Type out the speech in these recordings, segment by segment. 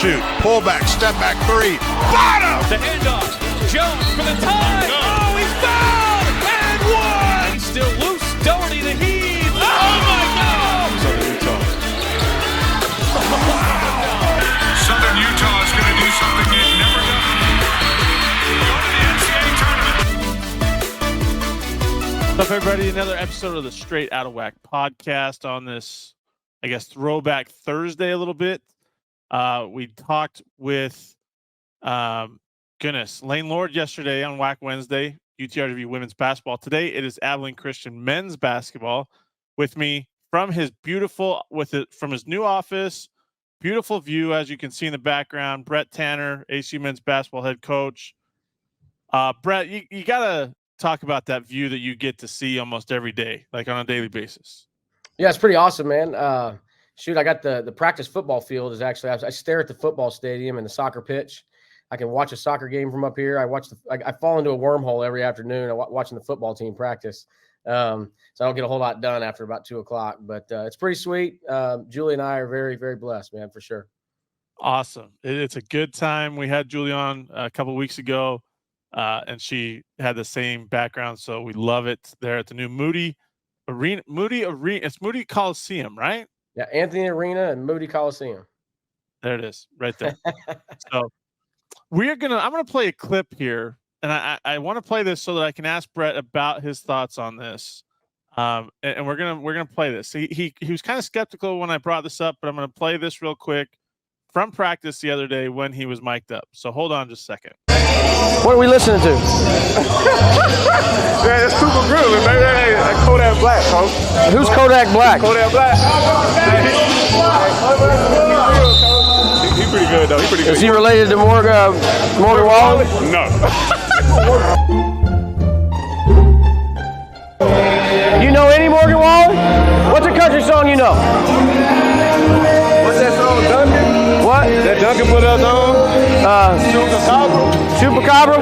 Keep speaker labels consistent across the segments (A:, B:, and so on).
A: shoot. Pullback, step back three. Bottom!
B: The handoff. Jones for the tie. Oh, he's fouled! And one! He's still loose. Doherty the heave. Oh, my God!
C: Southern Utah is going to do something they've never done. Go to the NCAA tournament.
D: What's up, everybody? Another episode of the Straight Out of Whack podcast on this, I guess, throwback Thursday a little bit. We talked with, Lane Lord yesterday on Whack Wednesday, UTRW women's basketball. Today it is Abilene Christian men's basketball. With me from his from his new office, beautiful view as you can see in the background. Brette Tanner, ACU men's basketball head coach. Brett, you gotta talk about that view that you get to see almost every day, like on a daily basis.
E: Yeah, it's pretty awesome, man. I got the practice football field is actually, I stare at the football stadium and the soccer pitch. I can watch a soccer game from up here. I fall into a wormhole every afternoon watching the football team practice. So I don't get a whole lot done after about 2:00, but it's pretty sweet. Julie and I are very, very blessed, man, for sure.
D: Awesome. It's a good time. We had Julie on a couple of weeks ago, and she had the same background. So we love it there at the new Moody Arena. It's Moody Coliseum, right?
E: Yeah, Anthony Arena and Moody Coliseum.
D: There it is, right there. So I'm gonna play a clip here, and I want to play this so that I can ask Brett about his thoughts on this. And we're gonna play this. He was kind of skeptical when I brought this up, but I'm gonna play this real quick from practice the other day when he was mic'd up. So hold on just a second.
E: What are we listening to?
F: Man, it's super groovy, baby. Hey, Kodak Black, folks.
E: Who's Kodak Black?
F: Kodak Black. He's pretty good, though. He's pretty good.
E: Is he related to Morgan Wallen?
F: No.
E: You know any Morgan Wallen? What's a country song you know?
F: What's that song, Duncan?
E: What?
F: That Duncan put us on?
E: Chupacabra?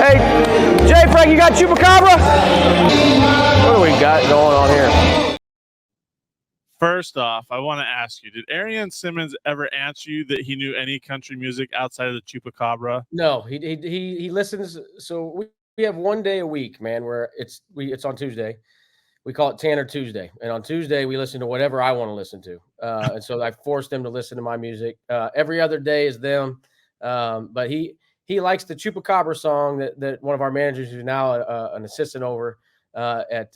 E: Hey, Jay Frank, you got Chupacabra? What do we got going on here?
D: First off, I want to ask you, did Arian Simmons ever answer you that he knew any country music outside of the Chupacabra?
E: No, he listens. So we have one day a week, man, where it's on Tuesday. We call it Tanner Tuesday. And on Tuesday, we listen to whatever I want to listen to. And so I forced them to listen to my music. Every other day is them. But he likes the Chupacabra song that one of our managers, who's now an assistant over at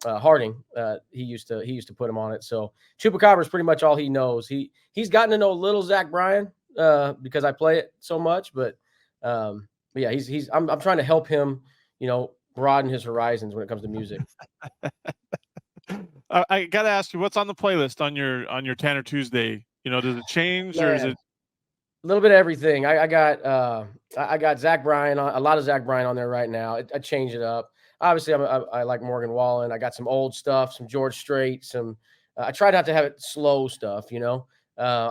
E: Harding, he used to put him on it. So Chupacabra is pretty much all he knows. He's gotten to know little Zach Bryan because I play it so much. But yeah, I'm trying to help him, broaden his horizons when it comes to music.
D: I got to ask you, what's on the playlist on your Tanner Tuesday? Does it change or is it?
E: A little bit of everything. I got Zach Bryan on, a lot of Zach Bryan on there right now. I change it up. Obviously, I like Morgan Wallen. I got some old stuff, some George Strait, some. I try not to have it slow stuff, I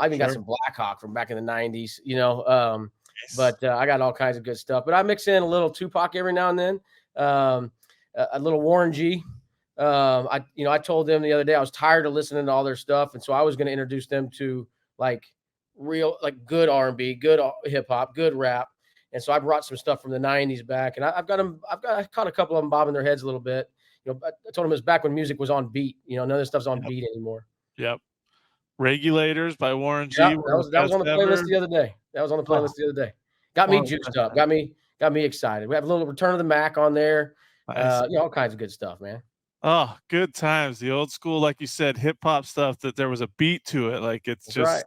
E: even got some Blackhawk from back in the '90s, Yes. But I got all kinds of good stuff. But I mix in a little Tupac every now and then, a little Warren G. I told them the other day I was tired of listening to all their stuff, and so I was going to introduce them to real good R&B, good hip hop, good rap. And so I brought some stuff from the '90s back, and I caught a couple of them bobbing their heads a little bit. I told them it was back when music was on beat. None of this stuff's on beat anymore.
D: Yep. Regulators by Warren G.
E: Yep, that was on the playlist the other day. Got me juiced up. Got me excited. We have a little Return of the Mac on there. Nice. All kinds of good stuff, man.
D: Oh, good times. The old school, like you said, hip hop stuff that there was a beat to it. That's just right.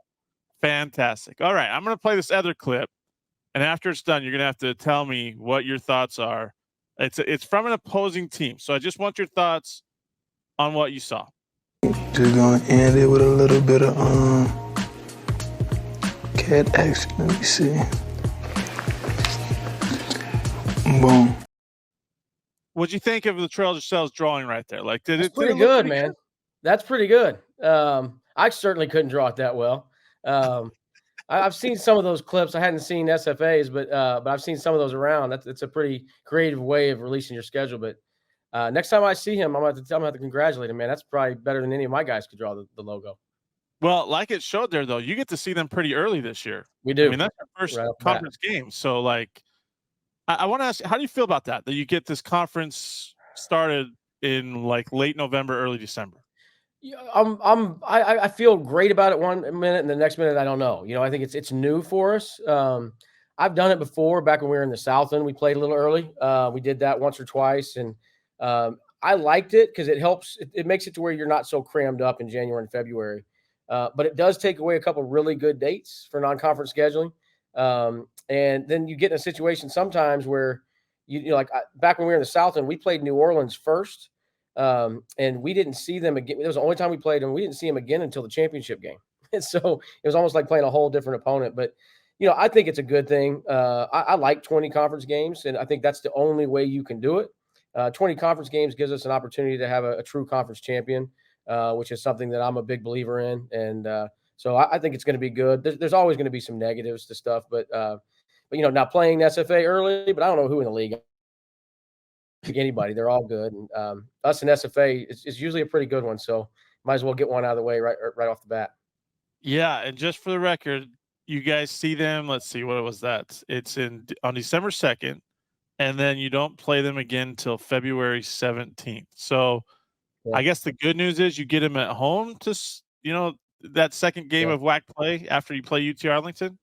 D: Fantastic. All right, I'm going to play this other clip, and after it's done, you're going to have to tell me what your thoughts are. It's from an opposing team, so I just want your thoughts on what you saw.
G: Just going to end it with a little bit of cat action. Let me see. Boom.
D: What'd you think of the Trailblazers drawing right there?
E: That's pretty good, man. That's pretty good. I certainly couldn't draw it that well. I've seen some of those clips. I hadn't seen SFAs, but I've seen some of those around. It's a pretty creative way of releasing your schedule. But next time I see him, I'm going to have to congratulate him, man. That's probably better than any of my guys could draw the logo.
D: Well, like it showed there, though, you get to see them pretty early this year.
E: We do.
D: I mean, that's our first
E: Right off the bat.
D: conference game. So, like, I want to ask, how do you feel about that? That you get this conference started in like late November, early December.
E: Yeah, I feel great about it one minute, and the next minute I don't know. I think it's new for us. I've done it before back when we were in the Southland. We played a little early. We did that once or twice, and I liked it because it helps. It makes it to where you're not so crammed up in January and February. But it does take away a couple really good dates for non-conference scheduling. And then you get in a situation sometimes where back when we were in the Southland, we played New Orleans first. And we didn't see them again. It was the only time we played them. We didn't see them again until the championship game. And so it was almost like playing a whole different opponent. But, I think it's a good thing. I like 20 conference games, and I think that's the only way you can do it. 20 conference games gives us an opportunity to have a true conference champion, which is something that I'm a big believer in. And so I think it's going to be good. There's always going to be some negatives to stuff, but now playing SFA early, but I don't know who in the league. Anybody, they're all good. And us and SFA is usually a pretty good one, so might as well get one out of the way right off the bat.
D: Yeah, and just for the record, you guys see them. Let's see, what was that? It's on December 2nd, and then you don't play them again until February 17th. So,
E: Yeah.
D: I guess the good news is you get them at home to that second game of WAC play after you play UT Arlington.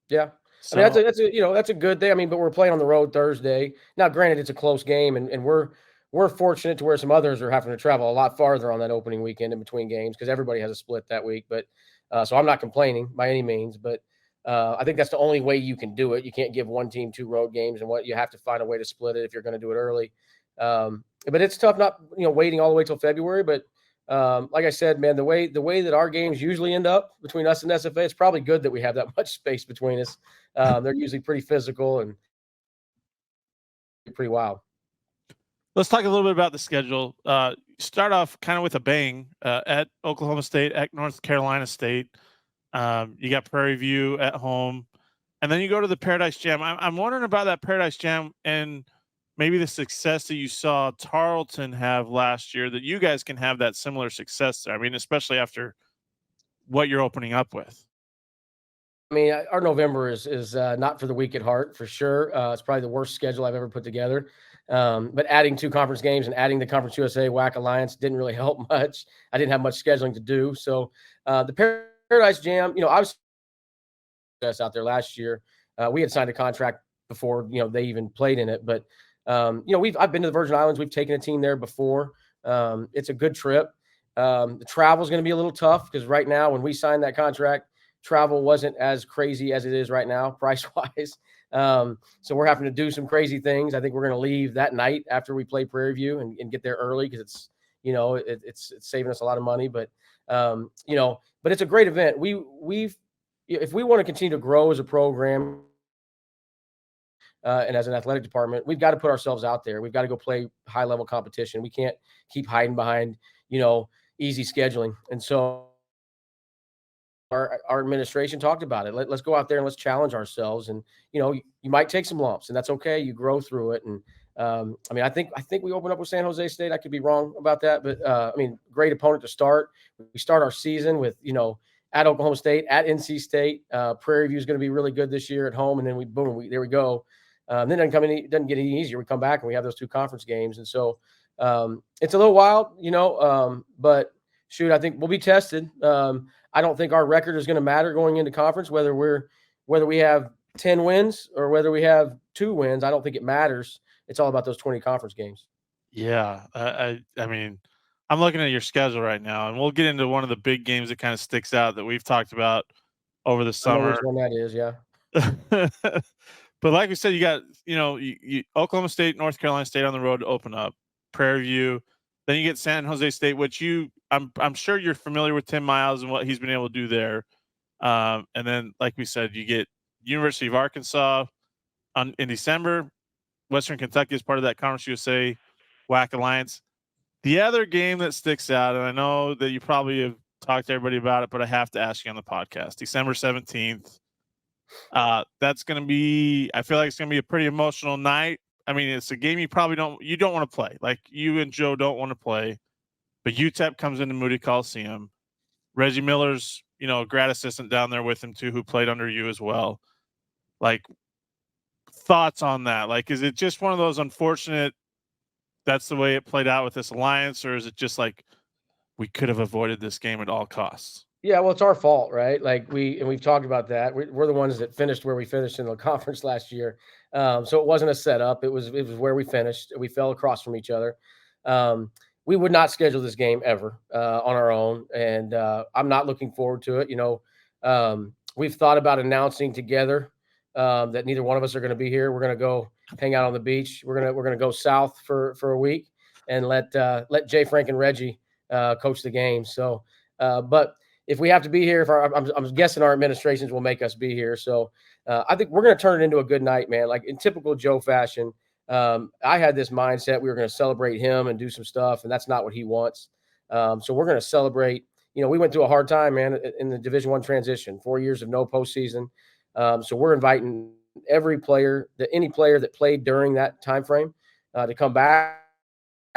E: Yeah.
D: So,
E: I mean, that's a good thing. I mean, but we're playing on the road Thursday. Now, granted, it's a close game, and we're fortunate to where some others are having to travel a lot farther on that opening weekend in between games because everybody has a split that week. But so I'm not complaining by any means, but I think that's the only way you can do it. You can't give one team 2 road games, and you have to find a way to split it if you're going to do it early. But it's tough not waiting all the way till February. But like I said, man, the way that our games usually end up between us and SFA, it's probably good that we have that much space between us. They're usually pretty physical and pretty wild.
D: let's talk a little bit about the schedule. Start off kind of with a bang at Oklahoma State, at North Carolina State. You got Prairie View at home, and then you go to the Paradise Jam. I'm wondering about that Paradise Jam and maybe the success that you saw Tarleton have last year, that you guys can have that similar success there. I mean, especially after what you're opening up with.
E: I mean, our November is not for the weak at heart, for sure. It's probably the worst schedule I've ever put together. But adding 2 conference games and adding the Conference USA WAC Alliance didn't really help much. I didn't have much scheduling to do. So the Paradise Jam, I was out there last year. We had signed a contract before, they even played in it. But, I've been to the Virgin Islands. We've taken a team there before. It's a good trip. The travel is going to be a little tough because right now when we signed that contract, travel wasn't as crazy as it is right now, price-wise. So we're having to do some crazy things. I think we're going to leave that night after we play Prairie View and get there early because it's, it's saving us a lot of money. But, but it's a great event. If we want to continue to grow as a program and as an athletic department, we've got to put ourselves out there. We've got to go play high-level competition. We can't keep hiding behind, easy scheduling. And so our administration talked about it. Let's go out there and let's challenge ourselves. And, you might take some lumps, and that's okay. You grow through it. And I mean, I think we opened up with San Jose State. I could be wrong about that, but I mean, great opponent to start. We start our season with, at Oklahoma State, at NC State. Prairie View is going to be really good this year at home. And then there we go. Then it doesn't get any easier. We come back and we have those 2 conference games. And so it's a little wild, but shoot, I think we'll be tested. I don't think our record is going to matter going into conference, whether we have 10 wins or whether we have 2 wins. I don't think it matters. It's all about those 20 conference games.
D: Yeah. I mean, I'm looking at your schedule right now, and we'll get into one of the big games that kind of sticks out that we've talked about over the summer.
E: I know which one that is, yeah.
D: But like we said, you got, Oklahoma State, North Carolina State on the road to open up, Prairie View. Then you get San Jose State, which I'm sure you're familiar with Tim Miles and what he's been able to do there. And then, like we said, you get University of Arkansas in December. Western Kentucky is part of that Conference USA WAC Alliance. The other game that sticks out, and I know that you probably have talked to everybody about it, but I have to ask you on the podcast, December 17th. That's going to be, I feel like it's going to be a pretty emotional night. I mean, it's a game you probably don't want to play. Like, you and Joe don't want to play, but UTEP comes into Moody Coliseum. Reggie Miller's, a grad assistant down there with him too, who played under you as well. Like, thoughts on that? Like, is it just one of those unfortunate, that's the way it played out with this alliance, or is it just like we could have avoided this game at all costs?
E: Yeah, well, it's our fault, right? Like we've talked about that. We're the ones that finished where we finished in the conference last year. So it wasn't a setup. It was where we finished. We fell across from each other. We would not schedule this game ever on our own, and I'm not looking forward to it. We've thought about announcing together that neither one of us are going to be here. We're going to go hang out on the beach. We're gonna go south for a week and let Jay, Frank, and Reggie coach the game. So, but if we have to be here, I'm guessing our administrations will make us be here. So I think we're going to turn it into a good night, man. Like in typical Joe fashion, I had this mindset we were going to celebrate him and do some stuff, and that's not what he wants. So we're going to celebrate. We went through a hard time, man, in the Division I transition, 4 years of no postseason. So we're inviting every player, any player that played during that time frame, to come back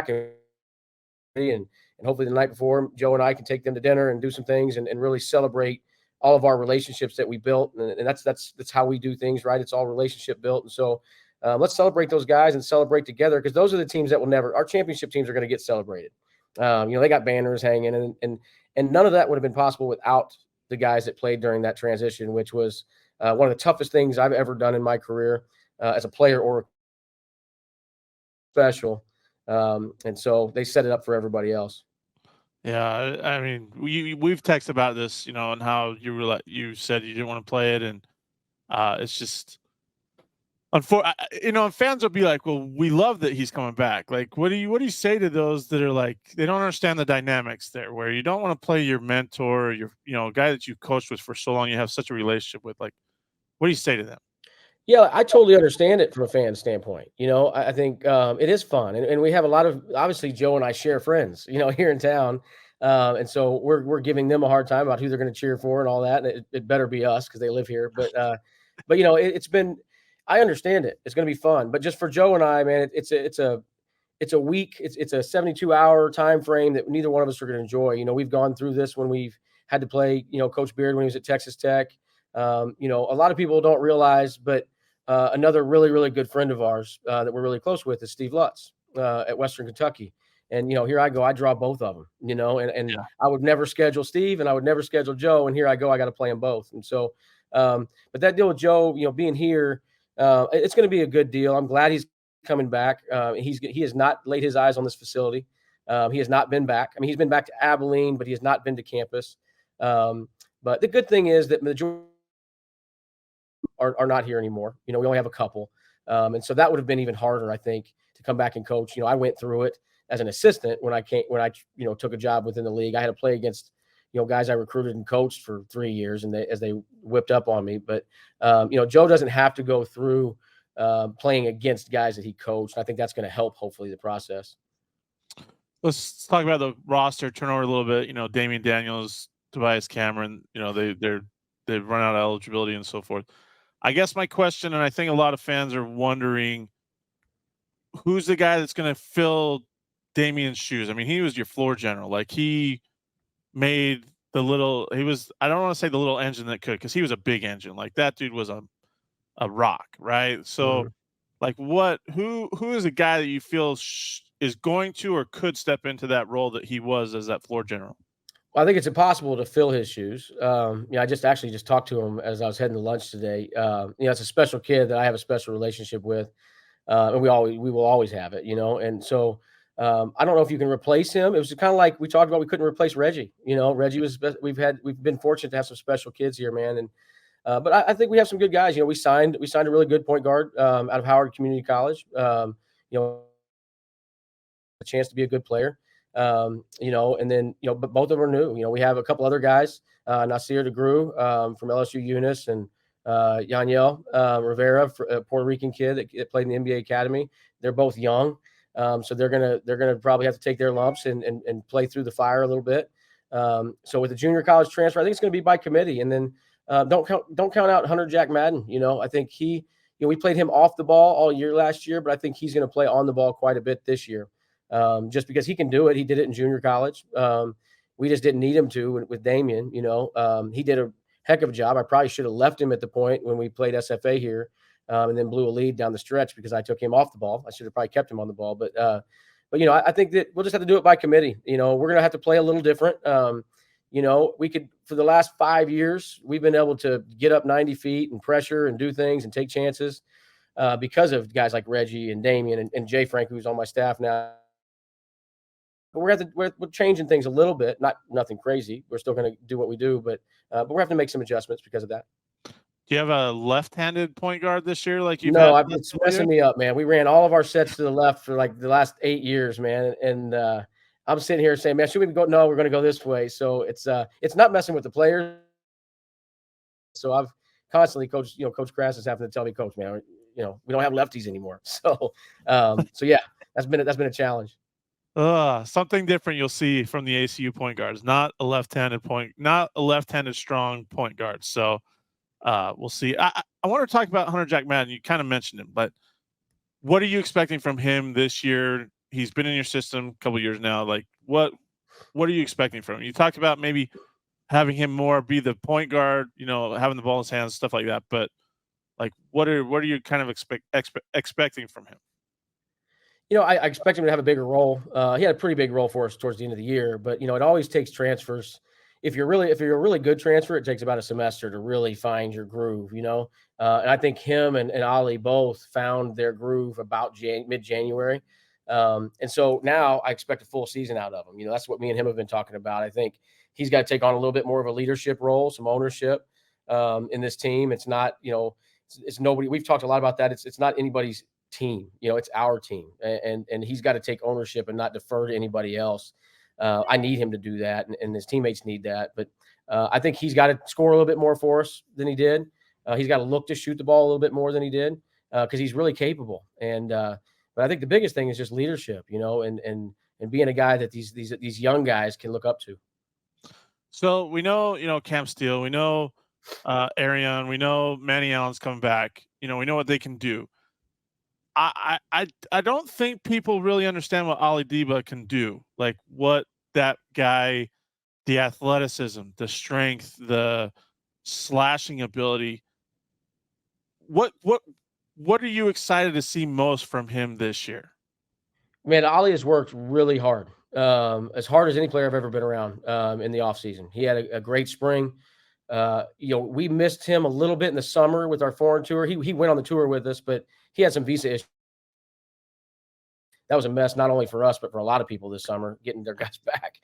E: and hopefully the night before, Joe and I can take them to dinner and do some things and really celebrate all of our relationships that we built. And that's how we do things, right? It's all relationship built. And so let's celebrate those guys and celebrate together, because those are the teams that will never – our championship teams are going to get celebrated. They got banners hanging, and none of that would have been possible without the guys that played during that transition, which was one of the toughest things I've ever done in my career as a player or special. And so they set it up for everybody else.
D: Yeah, I mean, we've texted about this, and how you said you didn't want to play it, and it's just, and fans will be like, "Well, we love that he's coming back." Like, what do you say to those that are like, they don't understand the dynamics there, where you don't want to play your mentor, or your guy that you coached with for so long, you have such a relationship with. Like, what do you say to them?
E: Yeah, I totally understand it from a fan standpoint. I think it is fun, and we have a lot of, obviously Joe and I share friends, here in town, and so we're giving them a hard time about who they're going to cheer for and all that. And it better be us because they live here. But it's been, I understand it. It's going to be fun, but just for Joe and I, man, it's a week. It's a 72-hour time frame that neither one of us are going to enjoy. We've gone through this when we've had to play, Coach Beard when he was at Texas Tech. A lot of people don't realize, but another really, really good friend of ours that we're really close with is Steve Lutz at Western Kentucky. And, here I go, I draw both of them, and yeah. I would never schedule Steve and I would never schedule Joe. And here I go, I got to play them both. And so, but that deal with Joe, being here, it's going to be a good deal. I'm glad he's coming back. He has not laid his eyes on this facility. He has not been back. I mean, he's been back to Abilene, but he has not been to campus. But the good thing is that the majority are not here anymore. We only have a couple. And so that would have been even harder, I think, to come back and coach. I went through it as an assistant when I took a job within the league. I had to play against, guys I recruited and coached for 3 years, and as they whipped up on me. But, Joe doesn't have to go through playing against guys that he coached. I think that's going to help, hopefully, the process.
D: Let's talk about the roster turnover a little bit. Damian Daniels, Tobias Cameron, they've run out of eligibility and so forth. I guess my question, and I think a lot of fans are wondering, who's the guy that's going to fill Damian's shoes? I mean, he was your floor general. Like, he made I don't want to say the little engine that could, because he was a big engine. Like, that dude was a rock, right? So, like, who is a guy that you feel is going to or could step into that role that he was as that floor general?
E: Well, I think it's impossible to fill his shoes. I just talked to him as I was heading to lunch today. It's a special kid that I have a special relationship with, and we will always have it. And so I don't know if you can replace him. It was kind of like we talked about. We couldn't replace Reggie. Reggie was. We've been fortunate to have some special kids here, man. And but I think we have some good guys. We signed a really good point guard out of Howard Community College. A chance to be a good player. And then, but both of them are new. We have a couple other guys, Nasir DeGru from LSU Eunice, and Yaniel Rivera, a Puerto Rican kid that played in the NBA Academy. They're both young. So they're gonna probably have to take their lumps and play through the fire a little bit. So with the junior college transfer, I think it's going to be by committee. And then don't count out Hunter Jack Madden. I think we played him off the ball all year last year, but I think he's going to play on the ball quite a bit this year. Just because he can do it. He did it in junior college. We just didn't need him to with Damian. He did a heck of a job. I probably should have left him at the point when we played SFA here, and then blew a lead down the stretch because I took him off the ball. I should have probably kept him on the ball, but I think that we'll just have to do it by committee. We're gonna have to play a little different. We could, for the last 5 years, we've been able to get up 90 feet and pressure and do things and take chances because of guys like Reggie and Damian and Jay Frank, who's on my staff now. But we're changing things a little bit, nothing crazy. We're still going to do what we do, but we're having to make some adjustments because of that.
D: Do you have a left-handed point guard this year? Like you've
E: No,
D: had
E: it's messing me up, man. We ran all of our sets to the left for like the last 8 years, man. And I'm sitting here saying, man, should we go? No, we're going to go this way. So it's not messing with the players. So I've constantly Coach Crass is having to tell me, Coach, man, we don't have lefties anymore. So yeah, that's been a challenge.
D: Something different you'll see from the ACU point guards. Not a left-handed strong point guard. So we'll see. I want to talk about Hunter Jack Madden. You kind of mentioned him, but what are you expecting from him this year? He's been in your system a couple of years now. Like what are you expecting from him? You talked about maybe having him more be the point guard, having the ball in his hands, stuff like that. But like, what are you kind of expecting from him?
E: I expect him to have a bigger role. He had a pretty big role for us towards the end of the year, but it always takes transfers. If you're a really good transfer, it takes about a semester to really find your groove, and I think him and Ali both found their groove about mid-January. And so now I expect a full season out of him. That's what me and him have been talking about. I think he's got to take on a little bit more of a leadership role, some ownership in this team. It's not, it's nobody. We've talked a lot about that. It's not anybody's team. It's our team, and he's got to take ownership and not defer to anybody else. I need him to do that, and his teammates need that. But I think he's got to score a little bit more for us than he did. He's got to look to shoot the ball a little bit more than he did because he's really capable. But I think the biggest thing is just leadership, and being a guy that these young guys can look up to.
D: So we know, Cam Steele, we know Arion, we know Manny Allen's coming back. We know what they can do. I don't think people really understand what Ali Deba can do. Like what that guy, the athleticism, the strength, the slashing ability. What are you excited to see most from him this year?
E: Man, Ali has worked really hard, as hard as any player I've ever been around in the offseason. He had a great spring. We missed him a little bit in the summer with our foreign tour. He went on the tour with us, but he had some visa issues. That was a mess, not only for us, but for a lot of people this summer, getting their guys back.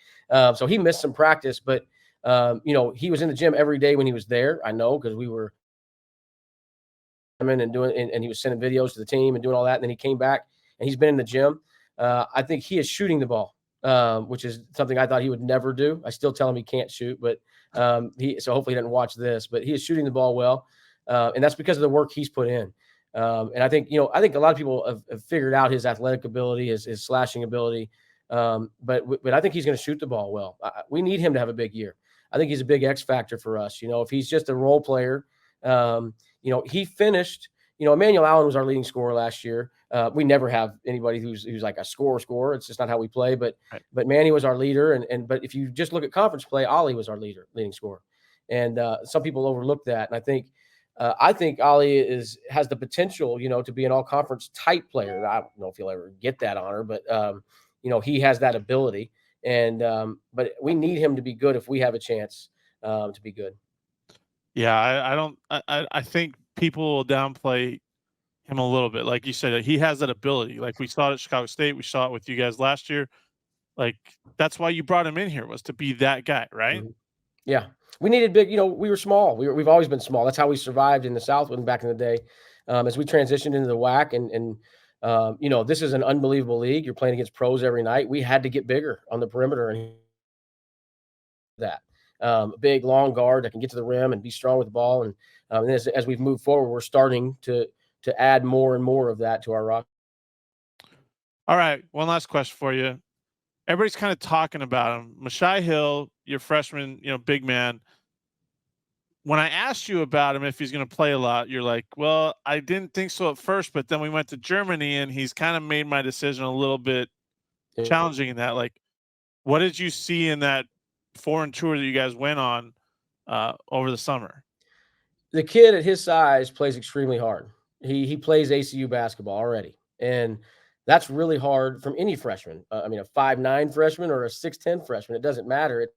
E: So he missed some practice, but, he was in the gym every day when he was there. I know because we were and he was sending videos to the team and doing all that. And then he came back and he's been in the gym. I think he is shooting the ball, which is something I thought he would never do. I still tell him he can't shoot, but so hopefully he doesn't watch this, but he is shooting the ball well. And that's because of the work he's put in. And I think, a lot of people have figured out his athletic ability, his slashing ability. But I think he's going to shoot the ball well. We need him to have a big year. I think he's a big X factor for us. If he's just a role player, he finished, Emmanuel Allen was our leading scorer last year. We never have anybody who's like a scorer. It's just not how we play, but Manny was our leader. But if you just look at conference play, Ali was our leading scorer. And some people overlook that. And I think Ali has the potential, to be an all conference type player. I don't know if he'll ever get that honor, but he has that ability. And but we need him to be good if we have a chance to be good.
D: Yeah, I think people will downplay him a little bit. Like you said, he has that ability. Like we saw it at Chicago State, we saw it with you guys last year. Like that's why you brought him in here, was to be that guy, right?
E: Mm-hmm. Yeah. We needed big, we were small. We've always been small. That's how we survived in the Southland back in the day. As we transitioned into the WAC and this is an unbelievable league. You're playing against pros every night. We had to get bigger on the perimeter and that big, long guard that can get to the rim and be strong with the ball. And as we've moved forward, we're starting to add more and more of that to our roster.
D: All right. One last question for you. Everybody's kind of talking about him. Mashai Hill, your freshman, big man. When I asked you about him, if he's going to play a lot, you're like, well, I didn't think so at first, but then we went to Germany and he's kind of made my decision a little bit challenging in that. Like, what did you see in that foreign tour that you guys went on over the summer?
E: The kid at his size plays extremely hard. He plays ACU basketball already, and that's really hard from any freshman. I mean, a 5'9" freshman or a 6'10" freshman, it doesn't matter.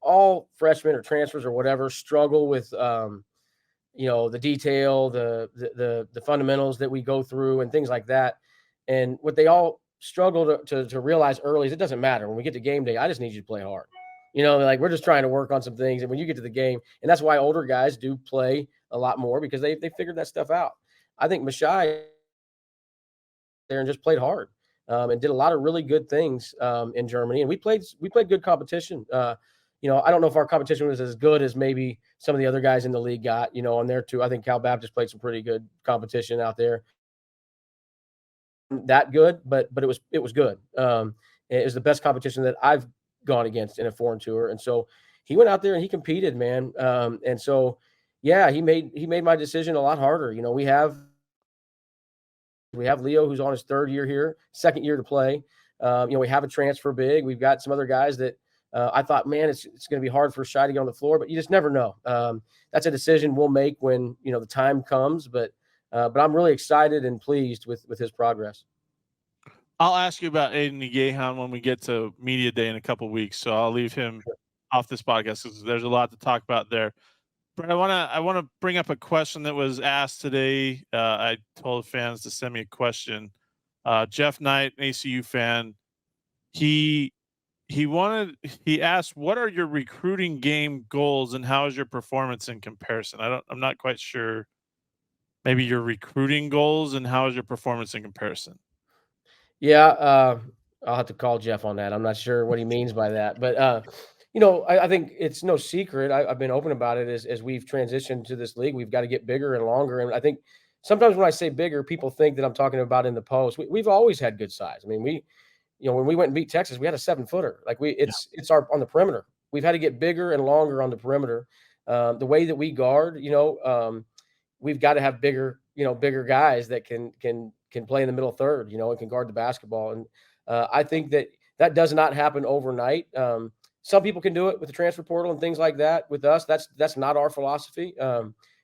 E: All freshmen or transfers or whatever struggle with the detail, the fundamentals that we go through and things like that. And what they all struggle to realize early is it doesn't matter. When we get to game day, I just need you to play hard. Like we're just trying to work on some things. And when you get to the game, and that's why older guys do play a lot more because they figured that stuff out. I think Mashai there and just played hard and did a lot of really good things in Germany. And we played good competition. I don't know if our competition was as good as maybe some of the other guys in the league got, on there too. I think Cal Baptist played some pretty good competition out there. That good, but it was good. It was the best competition that I've gone against in a foreign tour. And so he went out there and he competed, man. And so, yeah, he made my decision a lot harder. We have Leo, who's on his third year here, second year to play. We have a transfer big. We've got some other guys that I thought, man, it's going to be hard for Shai to get on the floor, but you just never know. That's a decision we'll make when, the time comes. But I'm really excited and pleased with his progress.
D: I'll ask you about Aiden Ngehan when we get to media day in a couple of weeks. So I'll leave him off this podcast because there's a lot to talk about there. But I want to bring up a question that was asked today. I told fans to send me a question. Jeff Knight, an ACU fan, he asked, what are your recruiting game goals and how is your performance in comparison? I'm not quite sure. Maybe your recruiting goals and how is your performance in comparison?
E: Yeah, I'll have to call Jeff on that. I'm not sure what he means by that, but I think it's no secret. I've been open about it as we've transitioned to this league. We've got to get bigger and longer, and I think sometimes when I say bigger, people think that I'm talking about in the post. We've always had good size. I mean, when we went and beat Texas, we had a 7-footer. Like it's our on the perimeter. We've had to get bigger and longer on the perimeter. The way that we guard, we've got to have bigger guys that can play in the middle third, and can guard the basketball. And I think that does not happen overnight. Some people can do it with the transfer portal and things like that. With us, that's not our philosophy.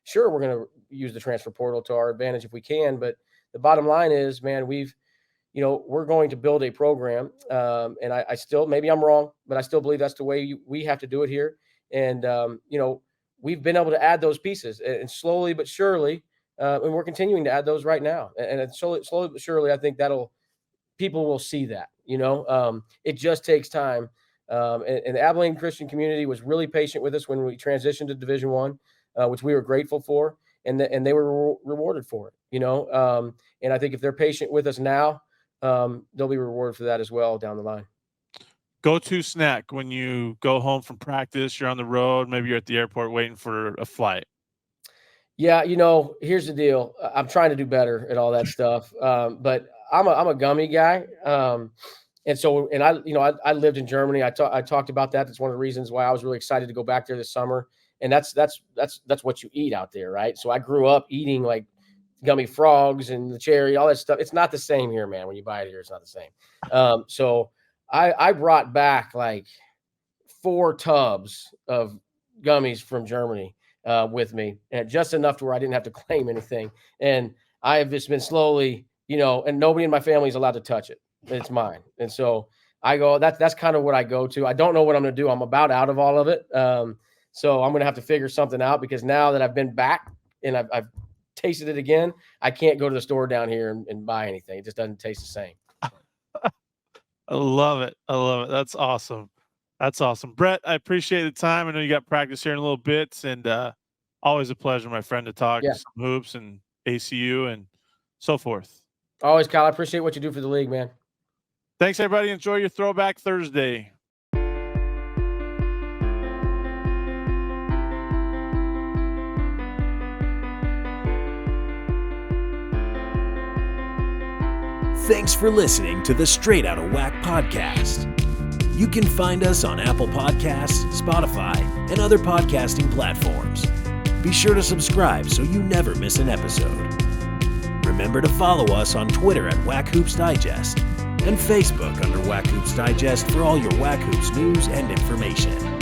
E: Sure, we're going to use the transfer portal to our advantage if we can, but the bottom line is, man, we're going to build a program. And I still, maybe I'm wrong, but I still believe that's the way we have to do it here. And, we've been able to add those pieces and slowly but surely, and we're continuing to add those right now. And slowly but surely, I think people will see that, it just takes time. And the Abilene Christian community was really patient with us when we transitioned to Division I, which we were grateful for, and they were rewarded for it, and I think if they're patient with us now, they'll be rewarded for that as well down the line.
D: Go-to snack when you go home from practice, you're on the road, maybe you're at the airport waiting for a flight.
E: Yeah, here's the deal. I'm trying to do better at all that stuff, but I'm a gummy guy. And so, I lived in Germany. I talked about that. That's one of the reasons why I was really excited to go back there this summer. And that's what you eat out there, right? So I grew up eating like gummy frogs and the cherry, all that stuff. It's not the same here, man. When you buy it here, it's not the same. So I brought back like 4 tubs of gummies from Germany with me, and just enough to where I didn't have to claim anything. And I have just been slowly, and nobody in my family is allowed to touch it. It's mine. And so I go, that's kind of what I go to. I don't know what I'm going to do. I'm about out of all of it. So I'm going to have to figure something out because now that I've been back and I've tasted it again, I can't go to the store down here and buy anything. It just doesn't taste the same.
D: I love it. That's awesome. Brett, I appreciate the time. I know you got practice here in a little bit, and always a pleasure, my friend, to talk some hoops and ACU and so forth.
E: Always, Kyle. I appreciate what you do for the league, man.
D: Thanks, everybody. Enjoy your Throwback Thursday.
H: Thanks for listening to the Straight Outta Whack podcast. You can find us on Apple Podcasts, Spotify, and other podcasting platforms. Be sure to subscribe so you never miss an episode. Remember to follow us on Twitter at Whack Hoops Digest and Facebook under Whack Hoops Digest for all your Whack Hoops news and information.